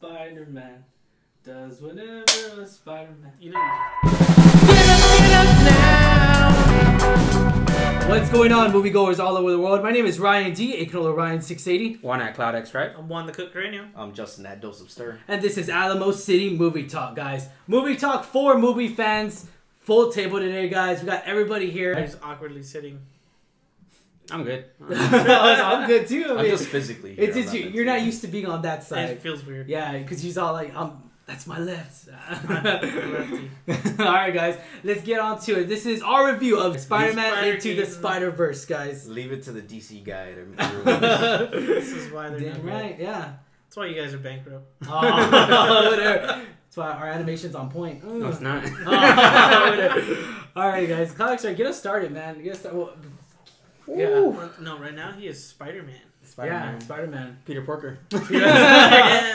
Spider-Man does whatever a Spider-Man. You know. Get up now! What's going on, moviegoers all over the world? My name is Ryan D, aka Ryan680. One at Cloud X, right? I'm Juan the Cook Cranium. I'm Justin at Dose of Stir. And this is Alamo City Movie Talk, guys. Movie Talk for movie fans. Full table today, guys. We got everybody here. I'm just awkwardly sitting. I'm good. I'm good too. I mean, I'm just physically here. It's just you're not used to being on that side. It feels weird. Yeah, because you're all like, that's my left. Lefty. Alright, guys, let's get on to it. This is our review of Spider-Man Into the Spider-Verse, guys. Leave it to the DC guy. This is why they're Damn not right, good. yeah. That's why you guys are bankrupt. Oh, whatever. That's why our animation's on point. No, it's not. Alright, guys, Comics, get us started, man. Get us started. Well, Yeah. No, right now he is Spider-Man. Spider-Man. Yeah, Spider-Man. Peter Porker. Yeah.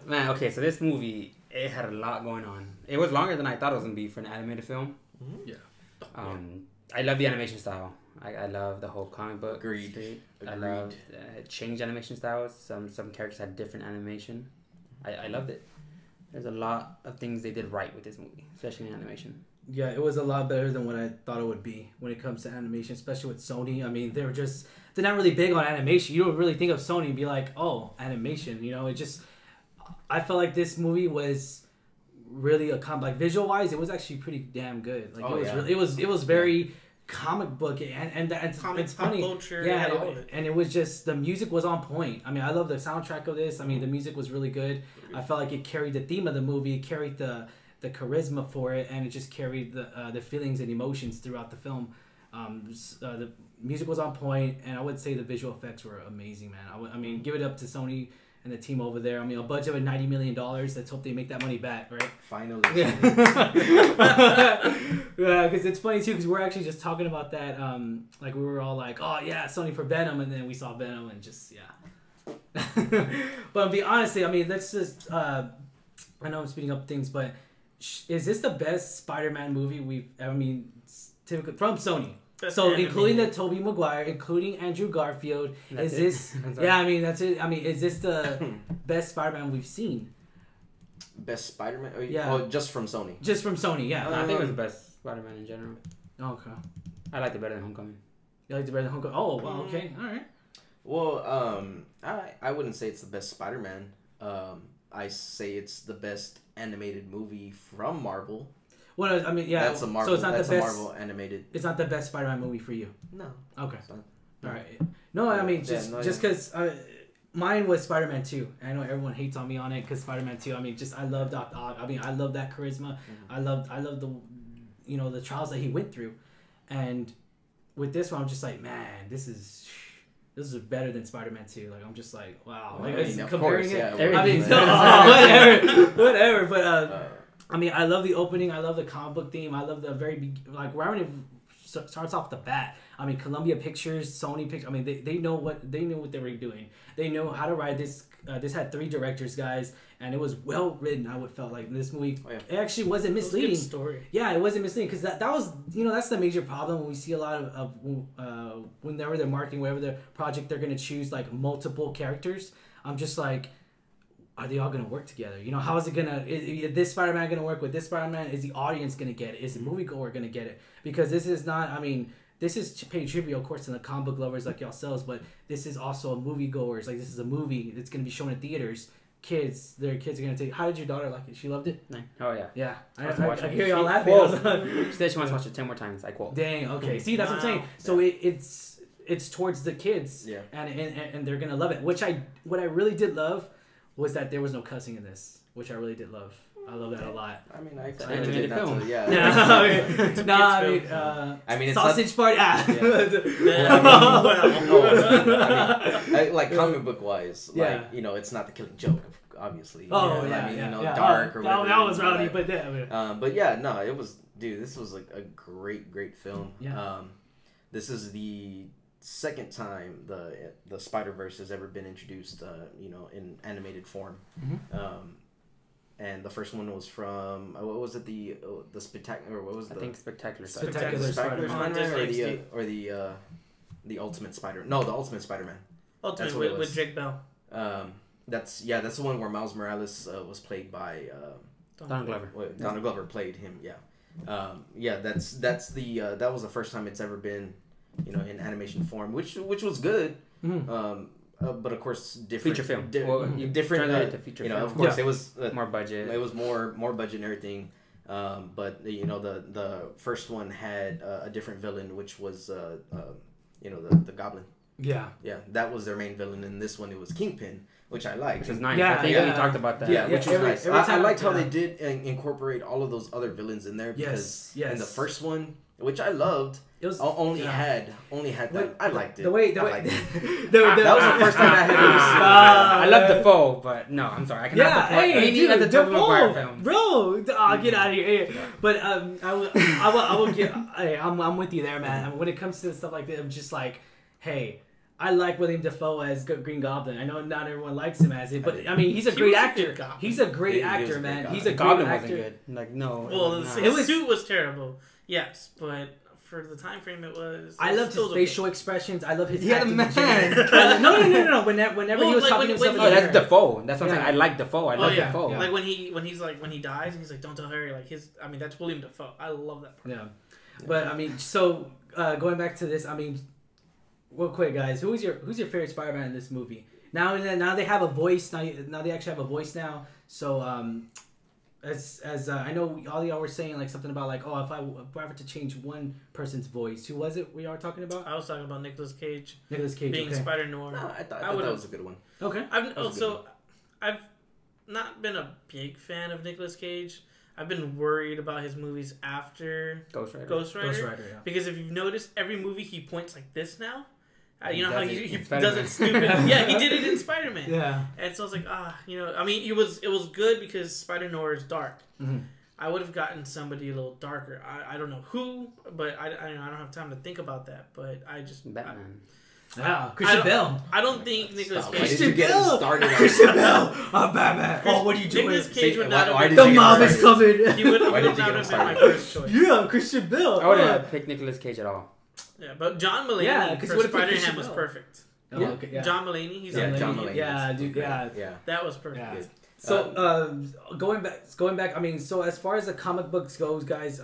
Man, okay, so this movie, it had a lot going on. It was longer than I thought it was going to be for an animated film. Yeah. I love the animation style. I love the whole comic book. Agreed. I love changed animation styles. Some characters had different animation. I loved it. There's a lot of things they did right with this movie, especially in animation. Yeah, it was a lot better than what I thought it would be when it comes to animation, especially with Sony. I mean, they're not really big on animation. You don't really think of Sony and be like, oh, animation. You know, I felt like this movie was really like visual-wise, it was actually pretty damn good. Like it was very comic book and it's funny. Culture, yeah, all of it. And it was just the music was on point. I mean, I love the soundtrack of this. I mean, the music was really good. I felt like it carried the theme of the movie, it carried the charisma for it, and it just carried the feelings and emotions throughout the film. The music was on point, and I would say the visual effects were amazing, man. I mean, give it up to Sony and the team over there. I mean, a budget of $90 million. Let's hope they make that money back, right? Finally. Yeah, because it's funny too, because we're actually just talking about that. Like we were all like, oh yeah, Sony for Venom, and then we saw Venom, and just yeah. But to be honestly, I mean, let's just. I know I'm speeding up things, but is this the best Spider-Man movie typically from Sony? So including the Tobey Maguire, including Andrew Garfield, is this? Yeah, I mean that's it. I mean, is this the best Spider-Man we've seen? Best Spider-Man? Yeah. Oh, just from Sony. Just from Sony, yeah. I think it was the best Spider-Man in general. Okay. I liked it better than Homecoming. You liked it better than Homecoming? Oh, well, okay, all right. Well, I wouldn't say it's the best Spider-Man. I say it's the best animated movie from Marvel. Well, I mean, yeah. That's a Marvel. So it's not that's the best, a Marvel animated. It's not the best Spider-Man movie for you. No. Okay. No. All right. No, I mean just because mine was Spider-Man 2. I know everyone hates on me on it because Spider-Man 2. I mean, I love Doc Ock. I mean, I love that charisma. I love the the trials that he went through, and with this one, I'm just like, man, this is better than Spider-Man 2. Like, I'm just like, wow. Well, Like, comparing it. Yeah, I mean, whatever. But I mean, I love the opening. I love the comic book theme. I love the very right when it starts off the bat. I mean, Columbia Pictures, Sony Pictures. I mean, they knew what they were doing. They know how to write this. This had 3 directors, guys, and it was well written. I would felt like this movie. It actually wasn't misleading. It was a good story. Yeah, it wasn't misleading because that was that's the major problem when we see a lot of whenever they're marketing, whatever the project they're gonna choose like multiple characters. I'm just like, are they all going to work together? How is it going to... Is this Spider-Man going to work with this Spider-Man? Is the audience going to get it? Is the moviegoer going to get it? Because this is not... I mean, this is pay tribute, of course, to the comic book lovers like yourselves, but this is also a moviegoers. Like, this is a movie that's going to be shown in theaters. Their kids are going to take... How did your daughter like it? She loved it? Oh, yeah. Yeah. I hear y'all laughing. She said she wants to watch it 10 more times. I quote. Dang, okay. See, that's what I'm saying. So it's towards the kids, and they're going to love it. What I really did love was that there was no cussing in this, which I really did love. I love that a lot. I mean, I expected it not to. Yeah. I mean, it's sausage party. Like comic book wise, it's not the Killing Joke, obviously. Oh dark or whatever. That was rowdy, but yeah. But yeah, no, it was, dude. This was like a great film. Yeah. This is the second time the Spider-Verse has ever been introduced, in animated form. And the first one was from what was it, the Spectacular, or what was I the... think Spectacular Spider-Man, or the Ultimate Spider... No, the Ultimate Spider-Man. Ultimate with Jake Bell. That's the one where Miles Morales was played by Donald Glover. Donald Glover played him. Yeah, that's the that was the first time it's ever been, in animation form, which was good. But of course, different Feature film. Different. To feature You know, film. of course, Yeah. it was More budget. It was more budget and everything. But the first one had a different villain, which was the Goblin. Yeah. Yeah, that was their main villain. In this one, it was Kingpin, which I liked. Which was nice. Yeah, I think yeah. we talked about that. Yeah, which was every- nice. every I time- liked how yeah. they did incorporate all of those other villains in there because Yes. in the first one, which I loved, It was only yeah. had that. I liked it. The way I liked it. that was the first time I had ever seen I love Defoe, but no, I'm sorry. I cannot Yeah, support hey, any dude, of the Tobey Maguire Defoe, films. bro. Get out of here. Hey, but I will get. Hey, I'm with you there, man. I mean, when it comes to stuff like that, I'm just like, hey, I like William Dafoe as Green Goblin. I know not everyone likes him as it, but I mean, he's a He great was a actor. good Goblin. He's a great He was actor, a great man. Goblin. He's a The great Goblin actor. wasn't good. Like no. Well, it was the not. suit was terrible. Yes, but for the time frame it was. I loved his still facial expressions. I love his He had a acting. mask. No. Whenever he Well, was like, talking when- to himself, when Oh, he- that's Defoe. That's what I'm Yeah. saying. I like Defoe. I Oh love yeah, Defoe. Yeah. like when he dies, and he's like, "Don't tell Harry." Like that's William Dafoe. I love that part. Yeah, but I mean, so going back to this, I mean, real quick, guys, who's your favorite Spider-Man in this movie? Now they have a voice. Now they actually have a voice now. So as I know, all y'all were saying like something about like, oh, if I were to change one person's voice, who was it we are talking about? I was talking about Nicolas Cage Nicolas Cage. being Okay. Spider Noir. No, I thought would've- that was a good one. Okay. I've was a good also I've not been a big fan of Nicolas Cage. I've been worried about his movies after Ghost Rider. Ghost Rider. Ghost Rider. Yeah. Because if you've noticed, every movie he points like this now. He You know how does he it in does Spider-Man. it stupid. Yeah, he did it in Spider-Man. Yeah. And so I was like, I mean, it was good because Spider Noir is dark. Mm-hmm. I would have gotten somebody a little darker. I don't know who, but I don't have time to think about that. But I just Batman. Yeah. Christian Bell. I don't think Nicolas Stop. Cage. Why did you get him started on Christian that? Bell. I'm Batman. Oh, what are you doing? Nicolas Cage would Why- not why have did been. The you get mob him is started? coming. He would Why did not you get him have been my started? first choice. Yeah, Christian Bell. I wouldn't Yeah. have picked Nicolas Cage at all. Yeah, but John Mulaney Yeah, 'cause for you would've picked Spider-Man Christian was Bell. perfect. Oh, Yeah. okay, yeah. John Mulaney, he's Yeah, amazing. John Mulaney. Yeah, was dude, great. yeah. Yeah. That was perfect. Yeah. Good. So going back. I mean, so as far as the comic books goes, guys,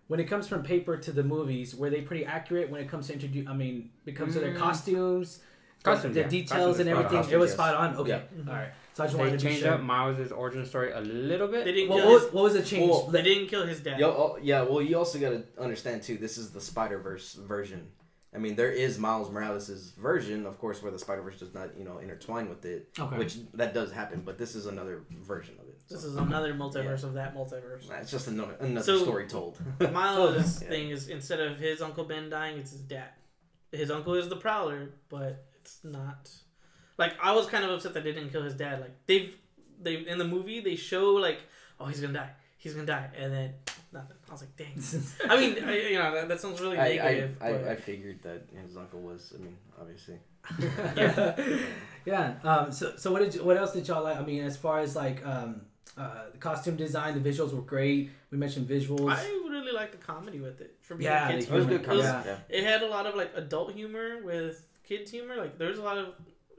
when it comes from paper to the movies, were they pretty accurate when it comes to introduce? I mean, when it comes to their costumes, Costumes, the yeah. details Costumes and is spot on. everything. It was Yes. spot on. Okay, Yeah. all right. So I just They wanted to be changed sure. up Miles' origin story a little bit. They didn't What kill was, his, what was the change? Well, they didn't kill his dad. Well, you also got to understand too. This is the Spider-Verse version. I mean, there is Miles Morales' version, of course, where the Spider-Verse does not, intertwine with it, Okay. which that does happen. But this is another version of it. This is another multiverse of that multiverse. It's just another So- story told. Miles' Yeah. thing is instead of his Uncle Ben dying, it's his dad. His uncle is the Prowler, but it's not. Like, I was kind of upset that they didn't kill his dad. Like, they in the movie they show like, oh, he's gonna die, and then nothing. I was like, dang. I mean, that sounds really negative. I figured that his uncle was. I mean, obviously. Yeah. So what else did y'all like? I mean, as far as like the costume design, the visuals were great. We mentioned visuals. I really like the comedy with it for being Yeah, kids. it was humor. good It was- comedy. Yeah. It had a lot of like adult humor with kids humor. Like there's a lot of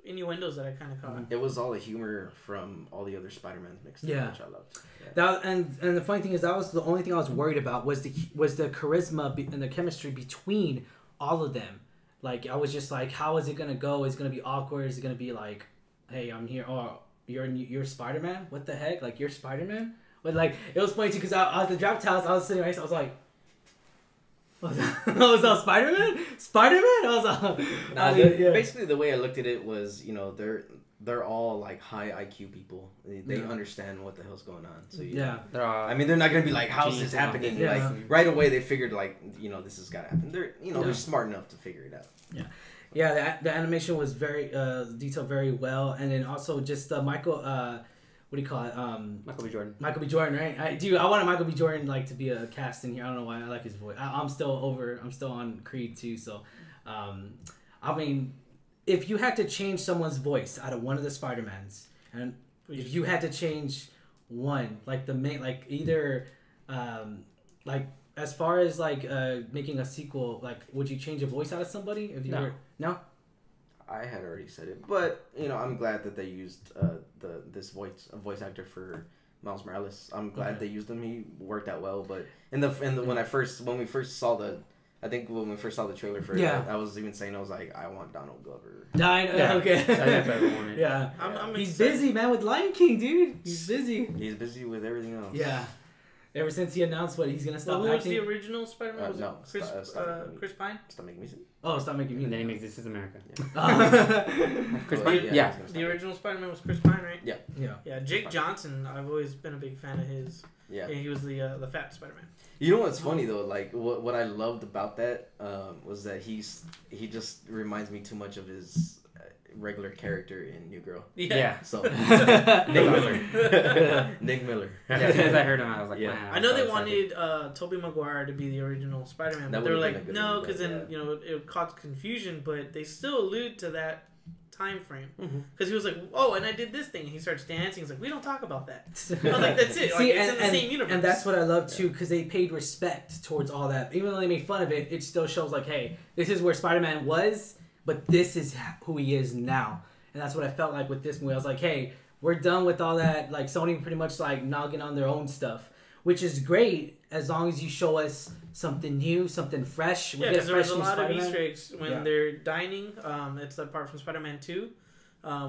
innuendos that I kind of caught. It was all the humor from all the other Spider-Mans mixed Yeah. in, which I loved. Yeah. That and the funny thing is that was the only thing I was worried about was the charisma and the chemistry between all of them. Like I was just like, how is it gonna go? Is it gonna be awkward? Is it gonna be like, hey, I'm here. Oh, you're Spider-Man? What the heck? Like you're Spider-Man? But like it was funny too because I was at the draft house. I was sitting right. I was like. Was that Spider-Man? Spider-Man? I was like, Nah, basically the way I looked at it was, they're all like high IQ people. They Yeah. understand what the hell's going on. So yeah. I mean, they're not gonna be like, "How's this Geniuses happening?" on Yeah. Like right away, they figured like, this has got to happen. They're, Yeah. they're smart enough to figure it out. Yeah, the animation was very detailed very well, and then also just Michael. What do you call it? Michael B. Jordan. Michael B. Jordan, right? I wanted Michael B. Jordan like to be a cast in here. I don't know why. I like his voice. I'm still on Creed too. So, I mean, if you had to change someone's voice out of one of the Spider-Mans, and if you had to change one, like the main, like either, like as far as like making a sequel, like would you change a voice out of somebody if you No. were no? I had already said it, but you know, I'm glad that they used this voice actor for Miles Morales. I'm glad they used him. He worked out well. But when we first saw the trailer for it, I was even saying, I was like, I want Donald Glover. Okay. That's what I wanted. Yeah. He's excited. busy, man, with Lion King, dude. He's busy. He's busy with everything else. Yeah. Ever since he announced what he's gonna stop Who was acting. the original Spider-Man? Was no, it Chris Pine? Stop making me sick. Oh, stop making me. And then he makes This Is America. Chris Oh, Pine. Yeah. The original Spider-Man was Chris Pine, right? Yeah. Yeah. Yeah, Jake Johnson. I've always been a big fan of his. Yeah. He was the fat Spider-Man. You know what's funny though? Like what I loved about that was that he just reminds me too much of his regular character in New Girl. Yeah. So Nick Miller. Nick Miller. Yeah, as soon as I heard him, I was like, Yeah. man. I know they so excited. wanted Tobey Maguire to be the original Spider-Man, That but they were would've like, been a good no, one, because but, then it would cause confusion. But they still allude to that time frame Mhm. because he was like, oh, and I did this thing. And he starts dancing. He's like, we don't talk about that. I was like, that's it. Like, See, it's in the same universe. and that's what I love too, because they paid respect towards all that. Even though they made fun of it, it still shows like, hey, this is where Spider-Man was, but this is who he is now. And that's what I felt like with this movie. I was like, hey, we're done with all that. Like Sony pretty much like nogging on their own stuff, which is great as long as you show us something new, something fresh. Yeah, because there was a lot of Spider-Man. Easter eggs when they're dining. It's the part from Spider-Man 2.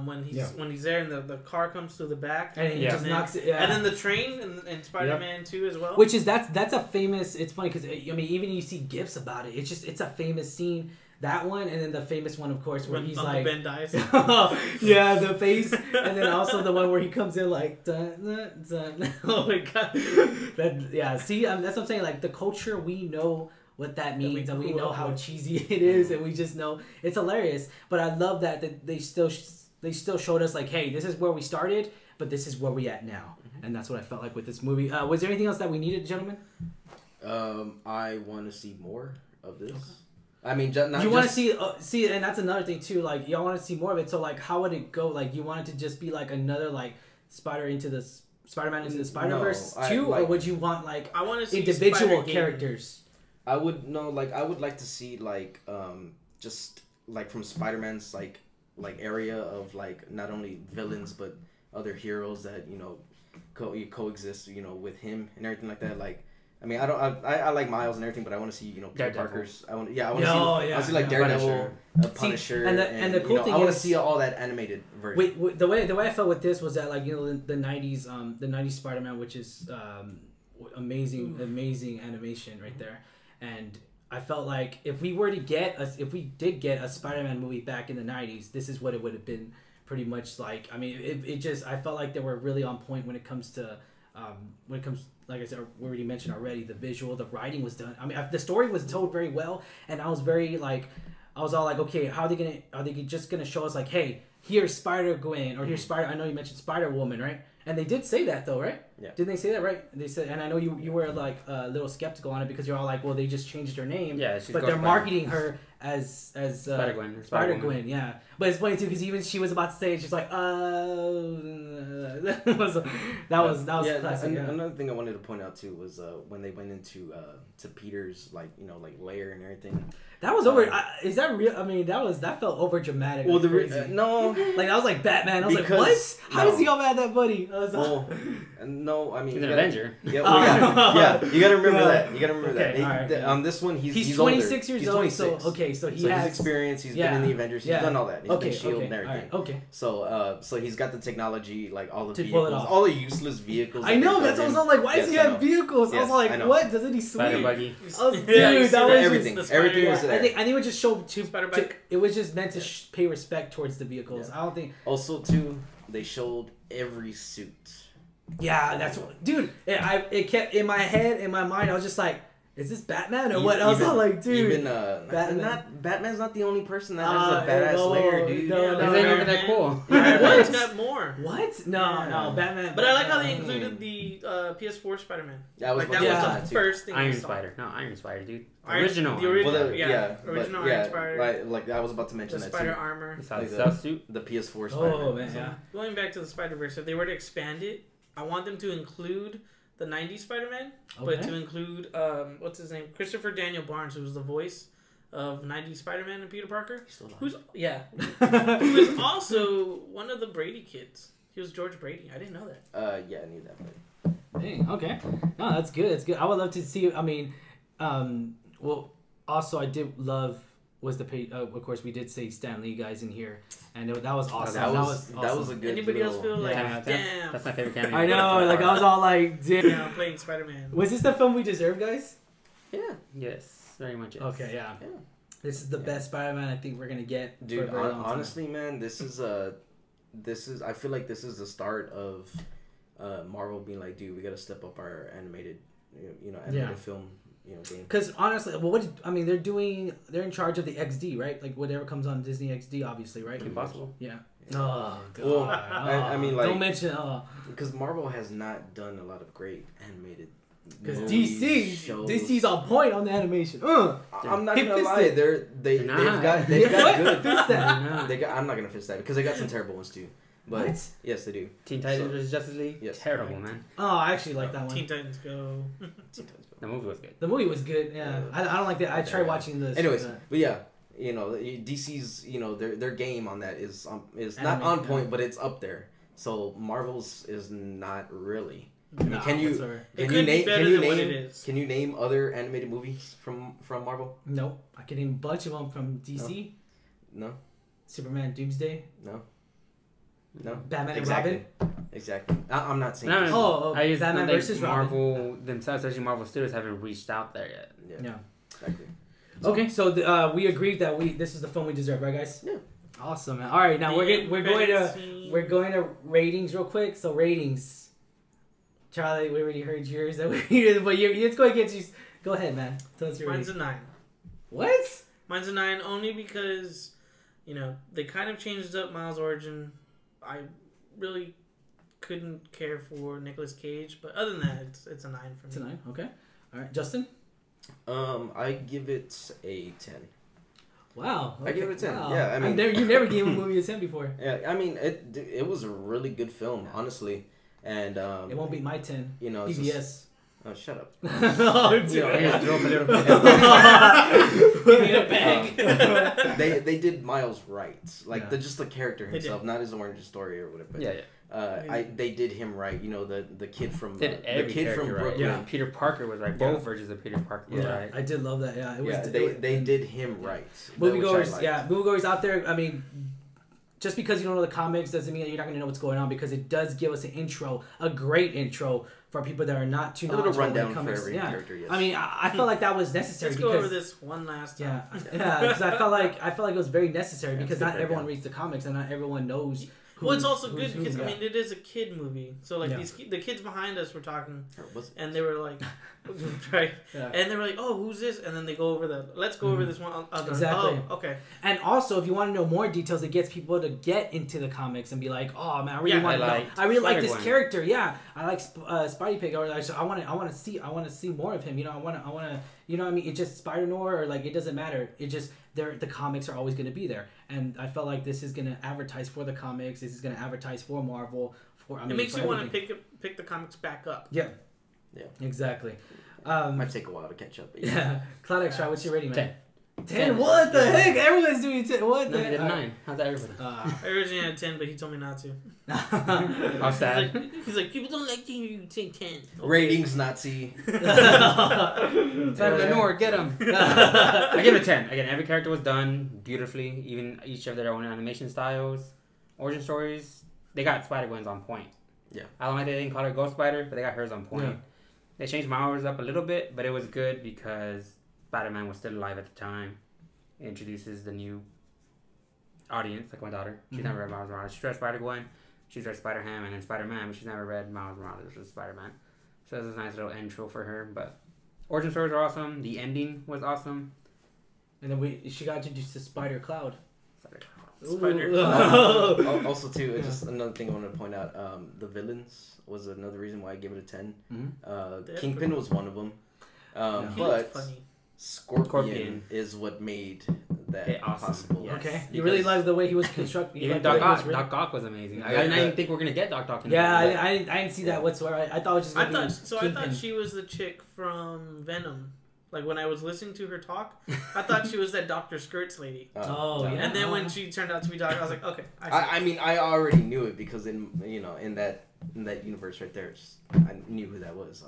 When he's there and the car comes through the back And he just then, knocks it. Yeah. and then the train in Spider-Man 2 as well. Which is that's a famous. It's funny because I mean even you see gifs about it. It's a famous scene. That one and then the famous one of course where when he's Uncle like Ben dies. yeah, the face, and then also the one where he comes in like dun, dun, dun. Oh my god, see that's what I'm saying, like the culture, we know what that means and we know how cheesy it is and we just know it's hilarious. But I love that they still showed us like, hey, this is where we started but this is where we at now. And that's what I felt like with this movie. Was there anything else that we needed, gentlemen? I want to see more of this. I mean, not you want to see, and that's another thing too. Like, y'all want to see more of it. So, like, how would it go? Like, you want it to just be like another like Spider-Man into the Spider-Verse too, or would you want like I want to see individual characters? I would like to see like just like from Spider-Man's like area of like not only villains but other heroes that coexist with him and everything like that. Like, I mean, I like Miles and everything, but I want to see Peter Parker's. I want to see like Daredevil, Punisher, and the cool thing I want is to see all that animated version. Wait, the way I felt with this was that like the '90s Spider-Man, which is amazing animation right there, and I felt like if we did get a Spider-Man movie back in the '90s, this is what it would have been pretty much like. I mean, I felt like they were really on point when it comes to. Like I said, we already mentioned already, the visual, the writing was done. I mean, the story was told very well, and I was all like, okay, are they just gonna show us like, hey, here's Spider-Gwen, or here's Spider. I know you mentioned Spider-Woman, right? And they did say that though, right? Yeah. Didn't they say that, right? They said, and I know you were like a little skeptical on it because you're all like, well, they just changed her name. Yeah, but they're marketing her as Spider-Gwen. Spider-Gwen, yeah. But it's funny too because even she was about to say it, she's like, that was classic. Another thing I wanted to point out too was when they went into to Peter's like lair and everything. That was over. Is that real? I mean, that felt over dramatic. Well, no, like I was like Batman. I was like, what? How does he all mad that buddy? I was no, I mean, he's an Avenger. Yeah, you gotta remember that. You gotta remember that. On this one, he's 26 older. years old. So he has experience. He's been in the Avengers. He's done all that. He's been Shield and everything. Okay. So he's got the technology, like all the to vehicles, pull it off. all the useless vehicles. I know. That's what I was like. Why does he have vehicles? I was like, what? Doesn't he swing? Spider Buggy. Dude, that was everything. Everything was there. I think it would just show Spider Bike. It was just meant to pay respect towards the vehicles. Yeah. I don't think. Also, too, they showed every suit. Yeah, that's what, dude. It kept in my head, in my mind. I was just like, is this Batman or what? I was all like, dude. Batman's not the only person that has a badass lair, dude. No, Is it even that cool? Batman's got more. What? No, Batman. But I like how they included the PS4 Spider-Man. That was the first thing. Iron Spider. No, Iron Spider, dude. The original. Original Iron Spider. Like I was about to mention the that spider too. armor. The suit. The PS4 Spider. Oh man, yeah. Going back to the Spider-Verse, if they were to expand it, I want them to include the 90s Spider-Man, but to include what's his name, Christopher Daniel Barnes, who was the voice of 90s Spider-Man and Peter Parker. He's still alive. Who was also one of the Brady kids. He was George Brady. I didn't know that. Yeah, I knew that. But... Dang, okay. No, that's good. That's good. I would love to see. I mean, well, also I did love was the of course we did say Stan Lee guys in here, and that was awesome. That was awesome. a good. Anybody else feel like, Yeah, damn? that's my favorite cameo. I know, like I was all like, damn. Yeah, I'm playing Spider-Man. Was this the film we deserve, guys? Yeah, Yes, very much. Yes. Okay, yeah. yeah. This is the best Spider-Man I think we're gonna get. For a Dude, very long time. honestly, man, this is I feel like this is the start of Marvel being like, dude, we gotta step up our animated, animated film, game. Because honestly, well, they're in charge of the XD, right? Like whatever comes on Disney XD, obviously, right? Impossible. Yeah. Oh god. Well, I mean, like, don't mention. because Marvel has not done a lot of great animated. Because movies, shows. DC's on point on the animation. I'm not gonna lie, They're they've not. got What? good. Fix that. I'm not gonna fix that because they got some terrible ones too. But What? yes, they do. Teen Titans vs Justice League. Yes. Terrible, man. Oh, I actually like that one. Teen Titans Go. The movie was good. The movie was good. Yeah, I don't like that. I tried watching this. Anyways, but yeah, DC's their game on that is not Anime, on yeah. point, but it's up there. So Marvel's is not really. Nah, can you whatsoever. It could be better than what it is. Can you name other animated movies from Marvel? Nope. I can name a bunch of them from DC. No, Superman, Doomsday, no. Batman Exactly. and Robin. Exactly. I'm not saying. No, this. Oh, I just Batman don't think versus Robin. Marvel themselves, especially Marvel Studios, haven't reached out there yet. Yeah. Exactly. Okay, so we agreed that this is the film we deserve, right, guys? Yeah. Awesome, man. All right, now we're going to ratings real quick. So ratings. Charlie, we already heard yours. But let's go ahead. Go ahead, man. Tell us your Mine's rating. a 9. What? Mine's a 9 only because, they kind of changed up Miles' origin. I really couldn't care for Nicolas Cage, but other than that, it's a 9 for me. It's a 9. Okay. All right, Justin. I give it a 10. Wow. I give it a 10. Wow. Yeah, I mean, you never gave a movie a 10 before. Yeah, I mean, it was a really good film, honestly, and It won't beat my 10. it's PBS. just- oh, shut up. Oh, dude. You know, I just threw up a little bit. You need a bag. they did Miles right, like Yeah. just the character They did. himself, not his origin story or whatever. But, Yeah, they did him right. The kid from Did the every kid from character right. Brooklyn. Yeah. Peter Parker was right. Both versions of Peter Parker was Yeah, right. I did love that. Yeah, it was. They did him right. Moviegoers, moviegoers out there. I mean, just because you don't know the comics doesn't mean that you're not going to know what's going on, because it does give us an intro, a great intro for people that are not too A little knowledgeable when it rundown for comes. every Yeah, character. Yes. I mean, I felt like that was necessary. Let's because, go over this one last time. Yeah, because I felt like it was very necessary, because it's not good everyone breakdown. reads the comics and not everyone knows. Well, it's also who's good who, because yeah. I mean it is a kid movie, so like Yeah. the kids behind us were talking, Or was it? and they were like, right, Yeah. and they were like, oh, who's this? And then they go over let's go over this one. Other. Exactly. Oh, okay. And also, if you want to know more details, it gets people to get into the comics and be like, "Oh man, I really Yeah, want to know. liked I really like this Spider-Gwen. character. Yeah, I like Spidey Pig, or like, I want to see more of him. I want to. You know what I mean? It's just Spider Noir, or like it doesn't matter. It just the comics are always going to be there, and I felt like this is going to advertise for the comics. This is going to advertise for Marvel. It makes you want to pick the comics back up. Yeah. Yeah. Exactly. Might take a while to catch up. But Yeah. Cloud Extra, what's your rating, man? 10. 10? What the heck? Everyone's doing 10. What No, the he did heck? 9. How's that everybody? I originally had 10, but he told me not to. How sad. He's like, people don't like to hear you say 10. Ratings Nazi. Spider Noir, get him. I give it a 10. Again, every character was done beautifully, even each of their own animation styles, origin stories. They got Spider-Gwen's on point. Yeah. I don't like they didn't call her Ghost Spider, but they got hers on point. Yeah. They changed Miles up a little bit, but it was good because Spider-Man was still alive at the time. It introduces the new audience, like my daughter. She's Mhm. never read Miles Morales. She's read Spider-Gwen, she's read Spider-Ham, and then Spider-Man, but she's never read Miles Morales, which is Spider-Man. So this is a nice little intro for her, but origin stories are awesome. The ending was awesome. And then she got introduced to Spider Cloud. Spider. Also, too, just another thing I want to point out. The villains was another reason why I give it a 10. Mhm. Kingpin was one of them. He looked But funny. Scorpion is what made that Awesome. possible. Yes. Okay. You really like the way he was constructed. Even Doc Ock. Doc Ock was amazing. I didn't even think we were gonna get Doc Ock. Yeah, I didn't see that whatsoever. I thought it was just I gonna be thought Kingpin. she was the chick from Venom, Like when I was listening to her talk, I thought she was that Dr. Skirts lady. Oh, yeah. And then when she turned out to be Dr. I was like, okay. I mean, I already knew it because in that universe right there, I knew who that was.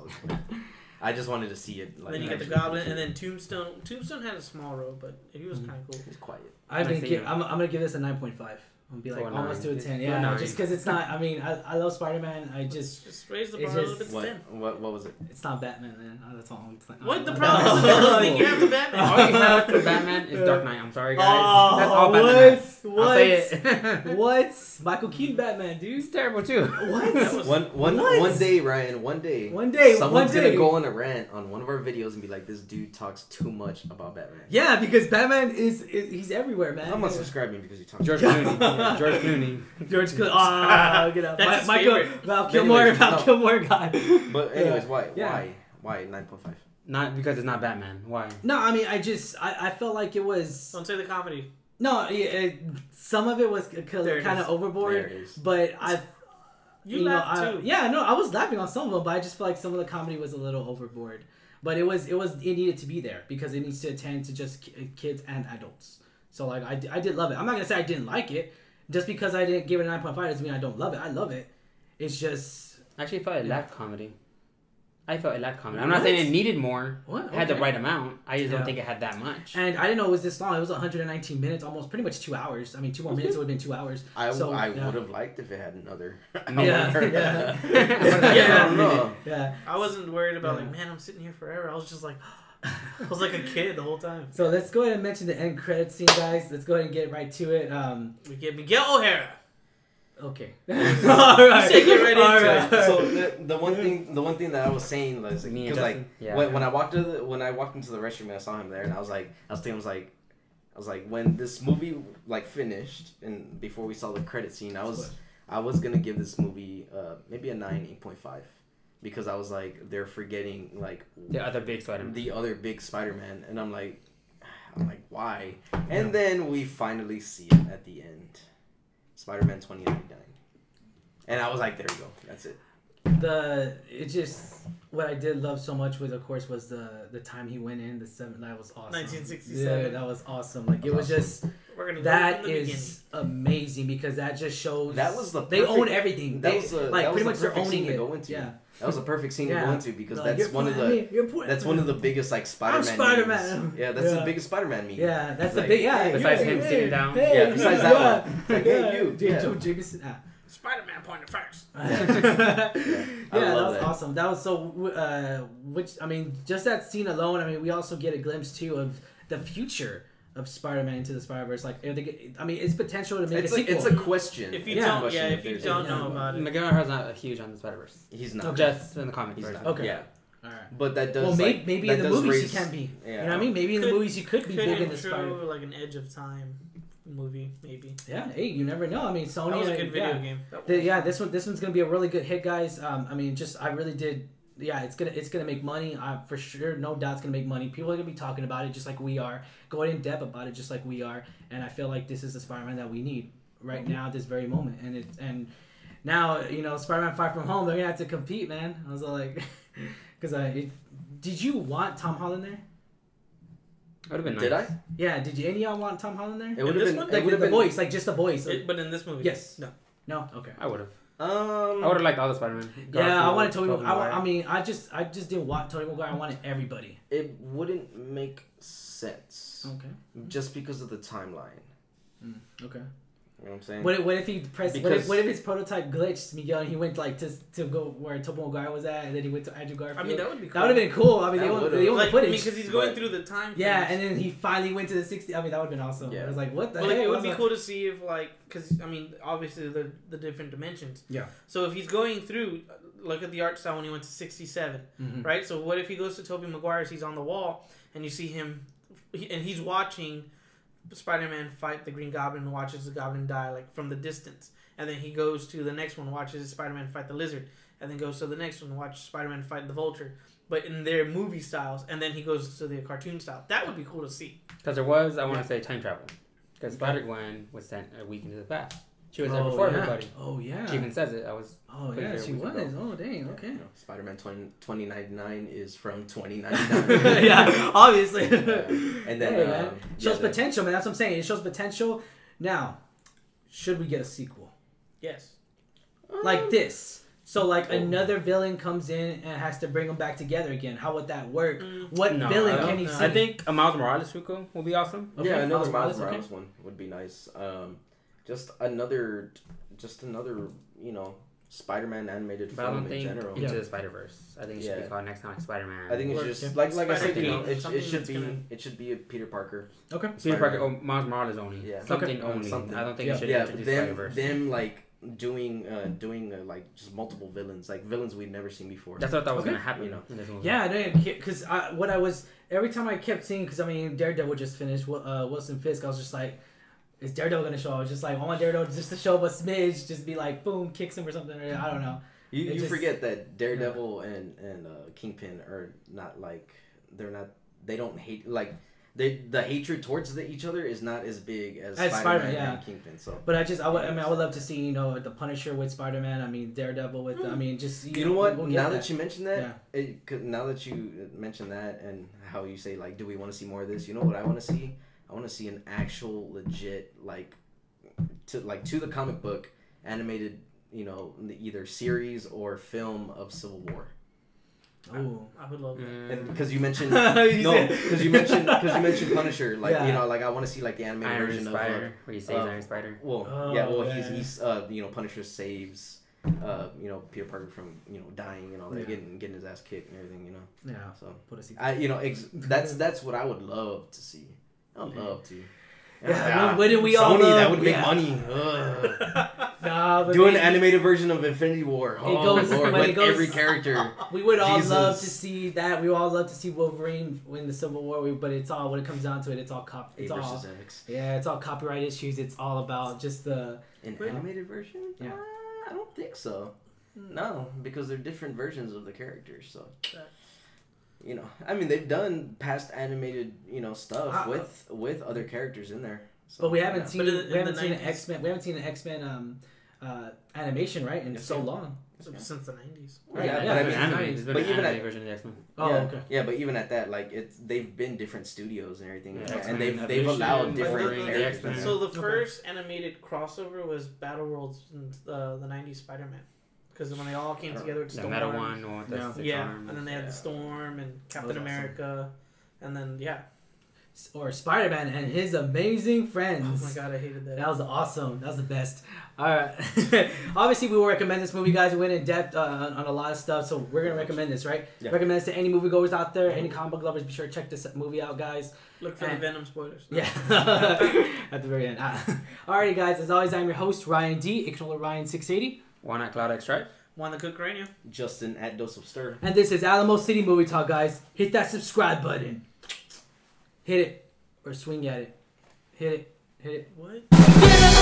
I just wanted to see it. Like, then you get the Goblin, and then Tombstone. Tombstone had a small role, but he was kind of cool. He's quiet. I'm gonna give this a 9.5. I'm gonna be like almost to a 10. Yeah, just because it's not. I mean, I love Spider-Man. I just raise the bar a little bit to 10. What was it? It's not Batman, man. That's all. What the problem is? You have the Batman. All you have for Batman is Dark Knight. I'm sorry, guys. Oh, That's all Batman has. What? I'll say it. What? Michael Keaton Batman, dude. He's terrible too. What? One day, Ryan. One day, someone's gonna go on a rant on one of our videos and be like, "This dude talks too much about Batman." Yeah, because Batman he's everywhere, man. I'm unsubscribing because you talk. George Clooney. Yeah, George Clooney. George Clooney. Ah, get up. That's his Michael favorite. Val Kilmer. Val Kilmer guy. But anyways, Yeah. why 9.5? Not because it's not Batman. Why? No, I mean, I felt like it was. Don't say the comedy. No, some of it was kind of overboard, There it is. but You laughed too. Yeah, no, I was laughing on some of them, but I just feel like some of the comedy was a little overboard. But it needed to be there because it needs to attend to just kids and adults. So like I did love it. I'm not gonna say I didn't like it. Just because I didn't give it a 9.5 doesn't mean I don't love it. I love it. It's just Actually, I felt it lacked comedy. I'm not saying it needed more. What? It had the Okay. right amount. I just Yeah. don't think it had that much. And I didn't know it was this long. It was 119 minutes, almost pretty much 2 hours. I mean, 2 more minutes, it would have been 2 hours. I So, would yeah. have liked if it had another. Yeah, hour. yeah. I don't know. Yeah. I wasn't worried about Yeah. like, man, I'm sitting here forever. I was just like, I was like a kid the whole time. So let's go ahead and mention the end credit scene, guys. Let's go ahead and get right to it. We get Miguel O'Hara. Okay. All right. You get right into it. So the one thing that I was saying was like, Me and because like Justin? Yeah. when I walked into the restroom and I saw him there and I was like when this movie like finished and before we saw the credit scene I was gonna give this movie maybe a 8.5 because I was like they're forgetting like The other big Spider-Man. the other big Spider-Man and I'm like why? And then we finally see it at the end. Spider-Man 2099. And I was like, there you go. That's it. What I did love so much was, of course, was the time he went in, that was awesome. 1967. Yeah, that was awesome. Like, it was just, We're gonna go that from the is amazing because that just shows, That was the they perfect- own everything. that They, was the- like, that was pretty the much they're perfect scene owning to it. go into. Yeah. That was a perfect scene Yeah. to go into because Like, that's one of the biggest like Spider-Man. I'm Spider-Man. memes. Yeah, that's Yeah. the biggest Spider-Man meme. Yeah, that's Like, the big, yeah. hey, Besides him sitting down. Yeah, besides that one. Like, hey, you. J. Yeah. Joe Jameson. Spider-Man pointed first. Yeah, that love was that. awesome. That was so. Just that scene alone. I mean, we also get a glimpse too of the future of Spider-Man into the Spider-Verse. Like, it's potential to make It's a like sequel. it's a question. If you Yeah. don't, Question if you there's don't a- know about it, Miguel O'Hara's not huge on the Spider-Verse. He's not. Okay. Just in the comic He's version. not. Okay. Yeah. All right. But that does. Well, like, maybe that in the does movies raise- he can be. Yeah. You know what I mean? Maybe in the Could- movies he could be big in the show Spider. like an Edge of Time movie, maybe. Yeah. Hey, you never know. I mean, Sony. That was a good video yeah. game. This one's gonna be a really good hit, guys. I really did. Yeah, it's gonna make money. For sure, no doubt, it's gonna make money. People are gonna be talking about it just like we are, going in depth about it just like we are. And I feel like this is the Spider-Man that we need right now, at this very moment. And now Spider-Man Far From Home, they're gonna have to compete, man. I was like, did you want Tom Holland there? It would have been nice. Did I? Yeah, did you? Any of y'all want Tom Holland there? It would this have been. one? It Like would have the been. voice, like just the voice. But in this movie, Yes. no. No. Okay. I would have. I Um. would have liked all the Spider-Man. Yeah, I wanted Tobey. Tobey Maguire. I just didn't want Tobey Maguire. I wanted everybody. It wouldn't make sense Okay. just because of the timeline. Okay. You know what I'm saying? What if he pressed? Because- What if his prototype glitched, Miguel, and he went like to go where Tobey Maguire was at, and then he went to Andrew Garfield? I mean, that would be cool. That would have been cool. I mean, That they own would've. the like, footage. because he's going But- through the time. Yeah, frames. and then he finally went to the 60. I mean, that would have been awesome. Yeah. I was like, what the But heck? like, it would I be was cool to see if because I mean, obviously the different dimensions. Yeah. So if he's going through, look at the art style when he went to 67, Mhm. right? So what if he goes to Tobey Maguire's? He's on the wall, and you see him, and he's watching Spider-Man fight the Green Goblin, and watches the Goblin die like from the distance, and then he goes to the next one, watches Spider-Man fight the Lizard, and then goes to the next one, watches Spider-Man fight the Vulture, but in their movie styles, and then he goes to the cartoon style. That would be cool to see. Because there was, I want to say, time travel. Because Spider-Gwen was sent a week into the past. She was there before yeah. everybody. Oh yeah. She even says it. I was. Oh Pretty yeah, sure she we was. could go. Oh dang. Okay. You know, Spider-Man 2099 is from 2099. Yeah, obviously. And then Hey, man. Shows yeah, potential, man. That's what I'm saying. It shows potential. Now, should we get a sequel Yes. like this? So like Oh. another villain comes in and has to bring them back together again. How would that work? What No, villain I don't can he know. see? I think a Miles Morales sequel will be awesome. Okay, yeah, another Miles okay. Morales one would be nice. Just another, you know, Spider-Man animated But I film don't in think general. Into the Spider-Verse. I think it should Yeah. be called Next Time Spider-Man. I think it's Or- just yeah. like I said, you know, Spider-Man, it something should that's be gonna- it should be a Peter Parker. Okay. Peter Parker, Spider-Man. Miles Morales only. Yeah. Something Okay. only. Something. I don't think Yeah. it should Yeah, introduce them Spider-Verse. like doing like just multiple villains, like villains we've never seen before. That's what I thought was Okay. gonna happen. You know. In this movie. Yeah, I know, because what I was every time I kept seeing, because I mean Daredevil just finished Wilson Fisk, I was just like, is Daredevil gonna show up? I was just like, I want Daredevil just to show up a smidge, just be like, boom, kicks him or something. Or, I don't know. You just- forget that Daredevil and Kingpin are not like they don't hate like the hatred towards each other is not as big as As Spider-Man Spider-Man, yeah. and Kingpin. So But I would love to see, you know, the Punisher with Spider-Man. I mean, Daredevil with, I mean, just you know what? we'll get Now that you mention that, Yeah. now that you mention that and how you say like, do we want to see more of this? You know what I want to see? I want to see an actual legit like to the comic book animated, you know, either series or film of Civil War. Oh, I would love that. And because you mentioned You no, said- because you mentioned Punisher, like Yeah. you know, like I want to see like the animated Iron version Spider, where you say uh, Iron Spider. Well, Oh, yeah, well, yeah. he's you know, Punisher saves, you know, Peter Parker from, you know, dying and all that, Yeah. getting his ass kicked and everything, you know. yeah. So Put a sequel. you know, that's what I would love to see. I'd love to. Yeah, wouldn't we all Sony, love- that would make yeah. money. Ugh. Nah, but Do an maybe- animated version of Infinity War. Oh goes- Lord, but it with goes- every character. We would all Jesus. love to see that. We would all love to see Wolverine win the Civil War. But it's all, when it comes down to it, it's all A it's all, versus X. yeah, it's all copyright issues. It's all about just the An Wait. animated version? Yeah. I don't think so. No, because they're different versions of the characters. So, you know, I mean, they've done past animated, you know, stuff with other characters in there. So, But we haven't yeah. seen But in we haven't the seen an 90s. X-Men. We haven't seen an X-Men animation, right? In Yes, so yeah. long. Since the 90s. Right, Yeah, yeah, but I There's mean, been animated. There's been but an even animated at- version of the X-Men. Oh, yeah, okay. yeah, but even at that, like they've been different studios and everything, Yeah, and X-Men, they've Evolution, allowed different Wolverine, characters. X-Men. in So there. the first animated crossover was Battle Worlds in the 90s Spider-Man. Because when they all came together with The Storm. metal one, the one with the Yeah. six Yeah, arms. and then they had Yeah. the Storm and Captain was awesome. America. And then, yeah. Or Spider-Man and his amazing Oh friends. my god, I hated that. That was awesome. That was the best. All right. Obviously, we will recommend this movie, guys. We went in depth on a lot of stuff, so we're gonna recommend this, right? Yeah. Recommend this to any moviegoers out there, any comic book lovers. Be sure to check this movie out, guys. Look for the And- Venom spoilers. Yeah. At the very end. Alrighty, guys. As always, I'm your host Ryan D. Ignore Ryan680, One at Cloud X Stripe. Want the Cook Radio? Justin at Dose of Stir. and this is Alamo City Movie Talk, guys. Hit that subscribe button. Hit it or swing at it. Hit it. Hit it. What? Get